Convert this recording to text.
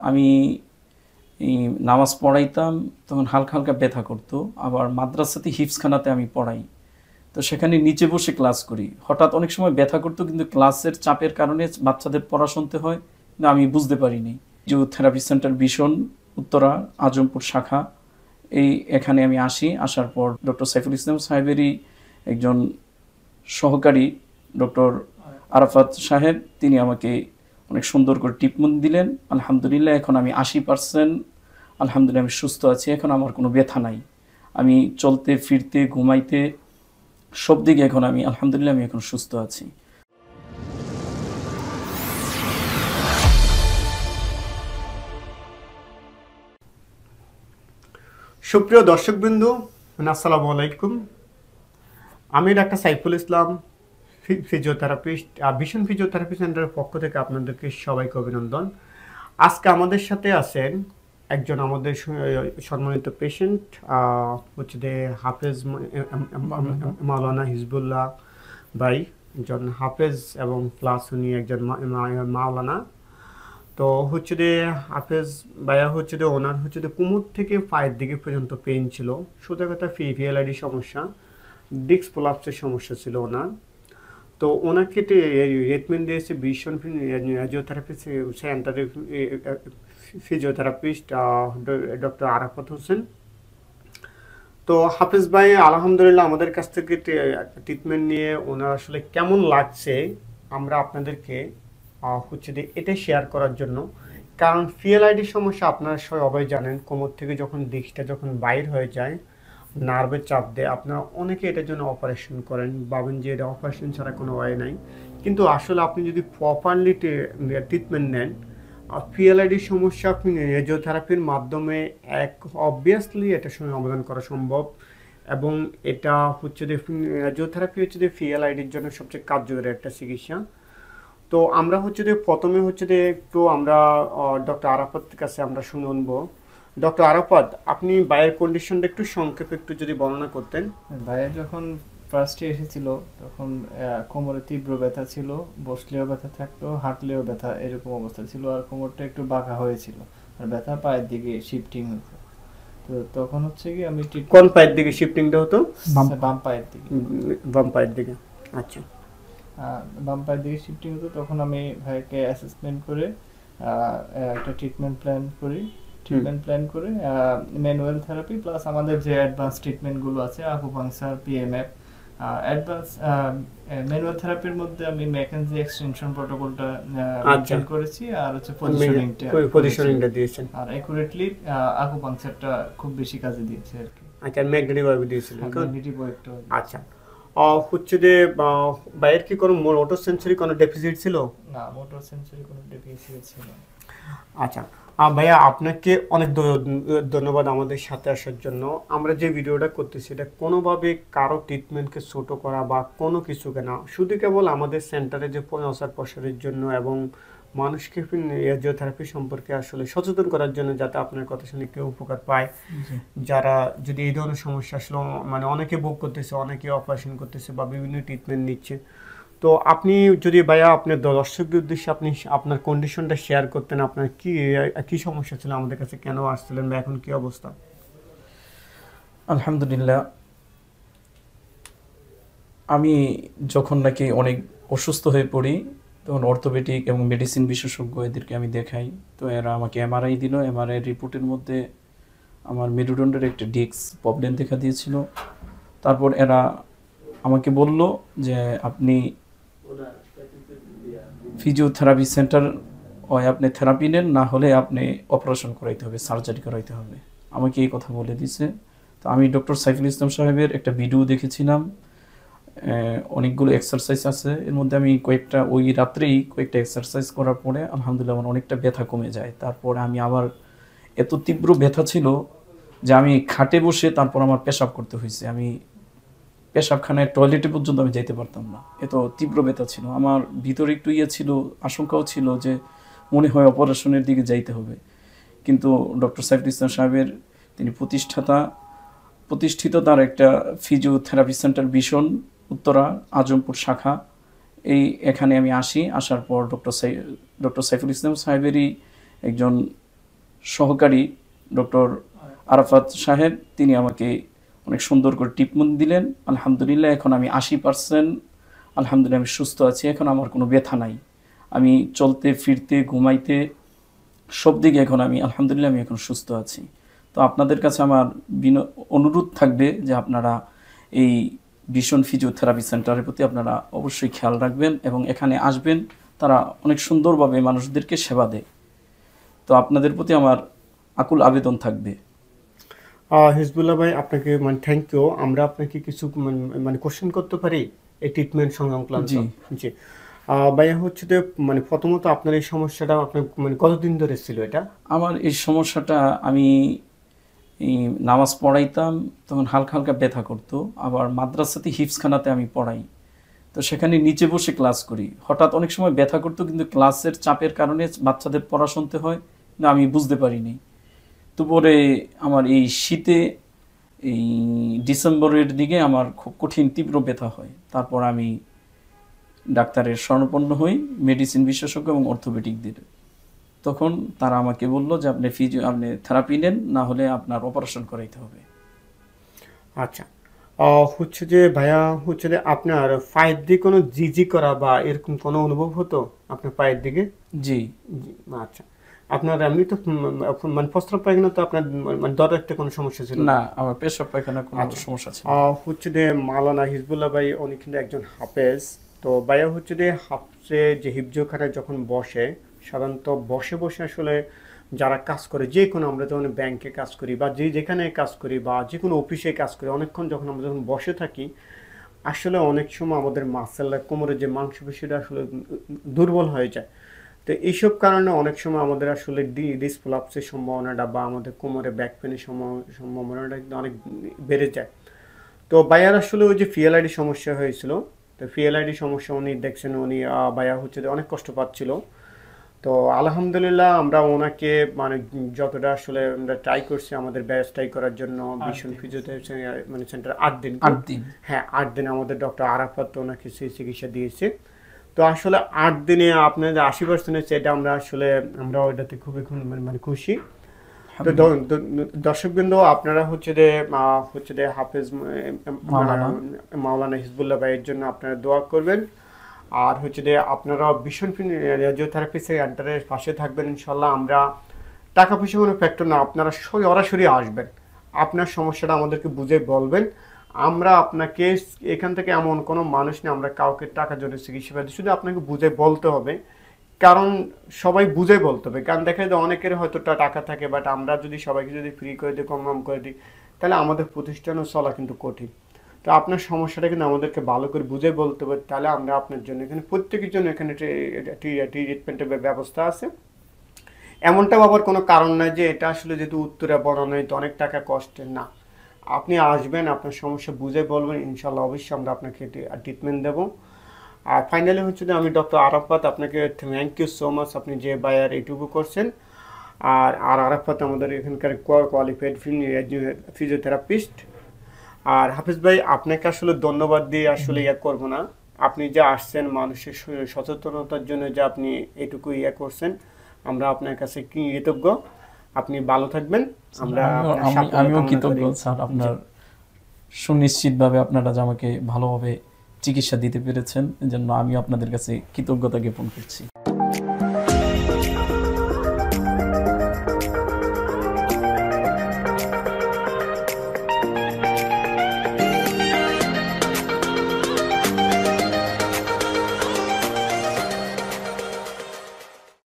আমি এই নামাজ পড়াইতাম, তখন হালকা হালকা ব্যথা করতো। আবার মাদ্রাসাতে হিফজখানাতে আমি পড়াই, তো সেখানে নিচে বসে ক্লাস করি। হঠাৎ অনেক সময় ব্যথা করতো, কিন্তু ক্লাসের চাপের কারণে বাচ্চাদের পড়া শুনতে হয়, কিন্তু আমি বুঝতে পারিনি। ফিজিওথেরাপি সেন্টার ভীষণ, উত্তরা আজমপুর শাখা, এখানে আমি আসি। আসার পর ডক্টর সাইফুল ইসলাম সাহেবেরই একজন সহকারী ডক্টর আরাফাত সাহেব, তিনি আমাকে অনেক সুন্দর করে ট্রিটমেন্ট দিলেন। আলহামদুলিল্লাহ এখন আমি 80% আলহামদুলিল্লাহ আমি সুস্থ আছি। এখন আমার কোনো ব্যথা নাই। আমি চলতে ফিরতে ঘুমাইতে সব দিকে এখন আমি আলহামদুলিল্লাহ আমি এখন সুস্থ আছি। সুপ্রিয় দর্শকবৃন্দ, আসসালামু আলাইকুম। আমি doctor Saiful Islam, physiotherapist. Vision physiotherapy সেন্টারের পক্ষ থেকে আপনাদেরকে সবাইকে অভিনন্দন। আজকে আমাদের সাথে আছেন একজন আমাদের সম্মানিত পেশেন্ট, হচ্ছে যে হাফেজ মাওলানা হিজবুল্লাহ ভাই, একজন হাফেজ এবং প্লাস উনি একজন মাওলানা। তো হচ্ছে যে হাফেজ ভাইয়া হচ্ছে যে ওনার হচ্ছে যে কোমর থেকে পায়ের দিকে পর্যন্ত পেইন ছিল। সোজা কথা ভিএলআইডি সমস্যা, ডিস্ক প্রলাপসের সমস্যা ছিল ওনার। তো ওনাকে ট্রিটমেন্ট দিয়েছে ভিশন ফিজিওথেরাপি সেন্টারের ফিজিওথেরাপিস্ট ডক্টর আরাফাত হোসেন। তো হাফেজ ভাই আলহামদুলিল্লাহ আমাদের কাছ থেকে ট্রিটমেন্ট নিয়ে ওনার আসলে কেমন লাগছে আমরা আপনাদেরকে হচ্ছে যে এটা শেয়ার করার জন্য। কারণ ভিএলআইডি সমস্যা আপনারা সবাই জানেন, কোমর থেকে যখন ডিস্কটা যখন বাইর হয়ে যায়, নার্ভের চাপ দেয়, আপনারা অনেকে এটার জন্য অপারেশন করেন, ভাবেন যে এটা অপারেশন ছাড়া কোনো ওয়ে নাই। কিন্তু আসলে আপনি যদি প্রপারলি ট্রিটমেন্ট নেন, ভিএলআইডি সমস্যা আপনি ফিজিওথেরাপির মাধ্যমে অবভিয়াসলি এটা সমাধান করা সম্ভব। এবং এটা হচ্ছে যে ফিজিওথেরাপি হচ্ছে যে ভিএলআইডির জন্য সবচেয়ে কার্যকরী একটা চিকিৎসা। তো আমরা হচ্ছে যে প্রথমে হচ্ছে যে একটু আমরা ডক্টর আরাফাতের কাছে আমরা শুনবো। ডক্টর আরাফাত, আপনি ভাইয়ের কন্ডিশনটা একটু সংক্ষেপে একটু যদি বর্ণনা করতেন। ভাইয়ের যখন ফার্স্টে এসেছিল তখন কোমরে তীব্র ব্যথা ছিল, বসলেও ব্যথা থাকতো, হাঁটলেও ব্যথা, এরকম অবস্থা ছিল। আর কোমরটা একটু বাঁকা হয়েছিল, আর ব্যথা পায়ের দিকে শিফটিং হতো। তো তখন হচ্ছে কি আমি কোন পায়ের দিকে শিফটিংটা হতো? বাম পায়ের দিকে। বাম পায়ের দিকে, আচ্ছা। বাম পায়ের দিকে শিফটিং হতো। তখন আমি ভাইকে অ্যাসেসমেন্ট করে একটা ট্রিটমেন্ট প্ল্যান করে ম্যানুয়াল থেরাপি প্লাস আমাদের যে অ্যাডভান্স ট্রিটমেন্টগুলো আছে, আকুপাংচার, পিএমএফ। অ্যাডভান্স ম্যানুয়াল থেরাপির মধ্যে আমি ম্যাকেনজি এক্সটেনশন প্রোটোকলটা মেনটেন করেছি, আর হচ্ছে পজিশনিংটা দিয়েছেন, আর অ্যাকুরেটলি আকুপাংচারটা খুব বেশি কাজে দিয়েছে আর কি। আচ্ছা, ম্যাগনেটিক ওয়েভ দিয়েছিলেন। ম্যাগনেটিক ওয়েভটা, আচ্ছা। হচ্ছে যে ভাইয়ের কি কোনো মোটর সেন্সরি কোনো ডেফিসিট ছিল? না, মোটর সেন্সরি কোনো ডেফিসিট ছিল না। আচ্ছা ভাইয়া, আপনাকে অনেক ধন্যবাদ আমাদের সাথে আসার জন্য। আমরা যে ভিডিওটা করতেছি এটা কোনোভাবে কারো ট্রিটমেন্টকে ছোট করা বা কোনো কিছুকে না, শুধু কেবল আমাদের সেন্টারে যে প্রচার প্রসারের জন্য এবং মানুষকে ফিজিওথেরাপি সম্পর্কে আসলে সচেতন করার জন্য, যাতে আপনার কথা শুনে কেউ উপকার পায়। যারা যদি এই ধরনের সমস্যা আসলে মানে অনেকে ভোগ করতেছে, অনেকে অপারেশন করতেছে বা বিভিন্ন ট্রিটমেন্ট নিচ্ছে। তো আপনি যদি ভাইয়া আপনার দর্শকদের উদ্দেশ্যে আপনি আপনার কন্ডিশনটা শেয়ার করতেন, আপনার কি সমস্যা ছিল, আমাদের কাছে কেন আসছিলেন বা এখন কি অবস্থা? আলহামদুলিল্লাহ, আমি যখন নাকি অনেক অসুস্থ হয়ে পড়ি তখন অর্থোপেডিক এবং মেডিসিন বিশেষজ্ঞ এদেরকে আমি দেখাই। তো এরা আমাকে এমআরআই দিল। এমআরআই রিপোর্টের মধ্যে আমার মেরুদণ্ডের একটা ডিস্ক প্রবলেম দেখা দিয়েছিল। তারপর এরা আমাকে বলল যে আপনি ফিজিওথেরাপি সেন্টার আপনি থেরাপি নেন, না হলে আপনি অপারেশন করাইতে হবে, সার্জারি করাইতে হবে, আমাকে এই কথা বলে দিছে। তো আমি ডক্টর সাইফুল ইসলাম সাহেবের একটা ভিডিও দেখেছিলাম, অনেকগুলো এক্সারসাইজ আছে, এর মধ্যে আমি ওই রাত্রেই কয়েকটা এক্সারসাইজ করার পরে আলহামদুলিল্লাহ আমার অনেকটা ব্যথা কমে যায়। তারপর আমি আবার এত তীব্র ব্যথা ছিল যে আমি খাটে বসে তারপর আমার পেশাব করতে হয়েছে। আমি পেশাবখানায় টয়লেটে পর্যন্ত আমি যাইতে পারতাম না, এত তীব্র ব্যথা ছিল। আমার ভিতরে একটু ছিল, আশঙ্কাও ছিল যে মনে হয় অপারেশনের দিকে যাইতে হবে। কিন্তু ডক্টর সাইফুল ইসলাম সাহেবের, তিনি প্রতিষ্ঠিত তার একটা ফিজিওথেরাপি সেন্টার ভীষণ, উত্তরা আজমপুর শাখা, এখানে আমি আসি। আসার পর ডক্টর সাইফুল ইসলাম সাহেবেরই একজন সহকারী ডক্টর আরাফাত সাহেব, তিনি আমাকে অনেক সুন্দর করে ট্রিটমেন্ট দিলেন। আলহামদুলিল্লাহ এখন আমি 80% আলহামদুলিল্লাহ আমি সুস্থ আছি। এখন আমার কোনো ব্যথা নাই, আমি চলতে ফিরতে ঘুমাইতে সব দিকে এখন আমি আলহামদুলিল্লাহ আমি এখন সুস্থ আছি। তো আপনাদের কাছে আমার অনুরোধ থাকবে যে আপনারা এই ভিশন ফিজিওথেরাপি সেন্টারের প্রতি আপনারা অবশ্যই খেয়াল রাখবেন এবং এখানে আসবেন। তারা অনেক সুন্দরভাবে মানুষদেরকে সেবা দেয়। তো আপনাদের প্রতি আমার আকুল আবেদন থাকবে। হিজবুল্লাহ ভাই, আপনাকে মানে থ্যাংক ইউ। আমরা আপনাকে কিছু মানে কোশ্চেন করতে পারি এই ট্রিটমেন্ট সংক্রান্ত? জি জি। ভাইয়া হচ্ছে যে মানে প্রথমত আপনার এই সমস্যাটা আপনার মানে কতদিন ধরে ছিল এটা? আমার এই সমস্যাটা, আমি এই নামাজ পড়াইতাম তখন হালকা হালকা ব্যথা করতো। আবার মাদ্রাসাতে হিফজখানাতে আমি পড়াই, তো সেখানে নিচে বসে ক্লাস করি। হঠাৎ অনেক সময় ব্যথা করতো, কিন্তু ক্লাসের চাপের কারণে বাচ্চাদের পড়া শুনতে হয় না, আমি বুঝতে পারিনি। তো পরে আমার এই শীতে এই ডিসেম্বরের দিকে আমার খুব কঠিন তীব্র ব্যথা হয়। তারপর আমি ডাক্তারের শরণাপন্ন হই, মেডিসিন বিশেষজ্ঞ এবং অর্থোপেডিকদের। তখন তারা আমাকে বলল যে আপনি থেরাপি নেন, না হলে আপনার অপারেশন করাইতে হবে। আচ্ছা, হচ্ছে যে ভাইয়া হচ্ছে যে আপনার পায়ের দিকে কোনো জিজি করা বা এরকম কোনো অনুভব হতো আপনার পায়ের দিকে? জি। আচ্ছা, আপনার এমনি তো মানে প্রস্রাব পায়খানা তো আপনার মানে দরজা কোনো সমস্যা ছিল না, আমার পেশাব পায়খানা কোনো সমস্যা ছিল। হচ্ছে যে মাওলানা হিজবুল্লাহ ভাই উনি কিন্তু একজন হাফেজ। তো ভাইয়া হচ্ছে যে হাফসে যে হিফজখানায় যখন বসে, সাধারণত বসে বসে আসলে যারা কাজ করে, যে কোনো আমরা যখন ব্যাংকে কাজ করি বা যেখানে কাজ করি বা যে কোনো অফিসে কাজ করি, অনেকক্ষণ যখন আমরা যখন বসে থাকি, আসলে অনেক সময় আমাদের মাসেল কোমরের যে মাংসপেশিটা আসলে দুর্বল হয়ে যায়। তো এইসব কারণে অনেক সময় আমাদের আসলে ডিসপ্লাপসের সম্ভাবনাটা বা আমাদের কোমরে ব্যাক পেনের সম্ভাবনাটা কিন্তু অনেক বেড়ে যায়। তো বায়ার আসলে ওই যে ফিএলআইডি সমস্যা হয়েছিল, তো ফিএলআইডি সমস্যা উনি দেখছেন, উনি বায়া হচ্ছে যে অনেক কষ্ট পাচ্ছিল। তো আলহামদুলিল্লাহ আমরা ওনাকে মানে যতটা আসলে আমরা ট্রাই করছি আমাদের ব্যাচ ট্রাই করার জন্য ভিশন ফিজিওথেরাপি মানে সেন্টার 8 দিন। হ্যাঁ, 8 দিন আমাদের ডক্টর আরাফাত ওনাকে সেই চিকিৎসা দিয়েছে। তো আসলে 8 দিনে আপনাদের 80% সেটা আমরা আসলে আমরা ওইটাতে খুবই মানে খুশি। তো দর্শকবৃন্দ, আপনারা হচ্ছে যে হাফেজ মাওলানা হিজবুল্লাহ ভাইয়ের জন্য আপনারা দোয়া করবেন। আর হচ্ছে যে আপনারা ভিশন ফিজিওথেরাপি সেন্টারের পাশে থাকবেন ইনশাল্লাহ। আমরা টাকা পয়সা কোনো ফ্যাক্টর না, আপনারা সরাসরি আসবেন, আপনার সমস্যাটা আমাদেরকে বুঝে বলবেন। আমরা আপনাকে এখান থেকে এমন কোনো মানুষ নেই আমরা কাউকে টাকার জন্য চিকিৎসা পাই, শুধু আপনাকে বুঝে বলতে হবে। কারণ সবাই বুঝে বলতে হবে, কারণ দেখা যায় অনেকের হয়তো টাকা থাকে, বাট আমরা যদি সবাইকে যদি ফ্রি করে দিই, কম করে দিই, তাহলে আমাদের প্রতিষ্ঠানও চলা কিন্তু কঠিন। তো আপনার সমস্যাটা কিন্তু আমাদেরকে ভালো করে বুঝে বলতে হবে, তাহলে আমরা আপনার জন্য এখানে প্রত্যেকের জন্য এখানে ট্রিটমেন্টের ব্যবস্থা আছে। এমনটা আবার কোনো কারণ নাই যে এটা আসলে যেহেতু উত্তরে বড় নয় তো অনেক টাকা কষ্টের, না। আপনি আসবেন, আপনার সমস্যা বুঝে বলবেন, ইনশাল্লাহ অবশ্যই আমরা আপনাকে ট্রিটমেন্ট দেবো। আর ফাইনালি হচ্ছে যে আমি ডক্টর আরাফাত, আপনাকে থ্যাংক ইউ সো মাচ, আপনি যে বায়ার এইটুকু করছেন। আর আরাফাত আমাদের এখানকার কোয়ালিফাইড ফিজিওথেরাপিস্ট। আর হাফিজ ভাই, আপনাকে আসলে ধন্যবাদ দিয়ে আসলে করবো না, আপনি যে আসছেন মানুষের সচেতনতার জন্য যে আপনি এটুকু করছেন, আমরা আপনার কাছে কৃতজ্ঞ। আপনি ভালো থাকবেন। আমিও কৃতজ্ঞ স্যার, আপনার সুনিশ্চিতভাবে আপনারা যে আমাকে ভালোভাবে চিকিৎসা দিতে পেরেছেন, এজন্য আমি আপনাদের কাছে কৃতজ্ঞতা জ্ঞাপন করছি।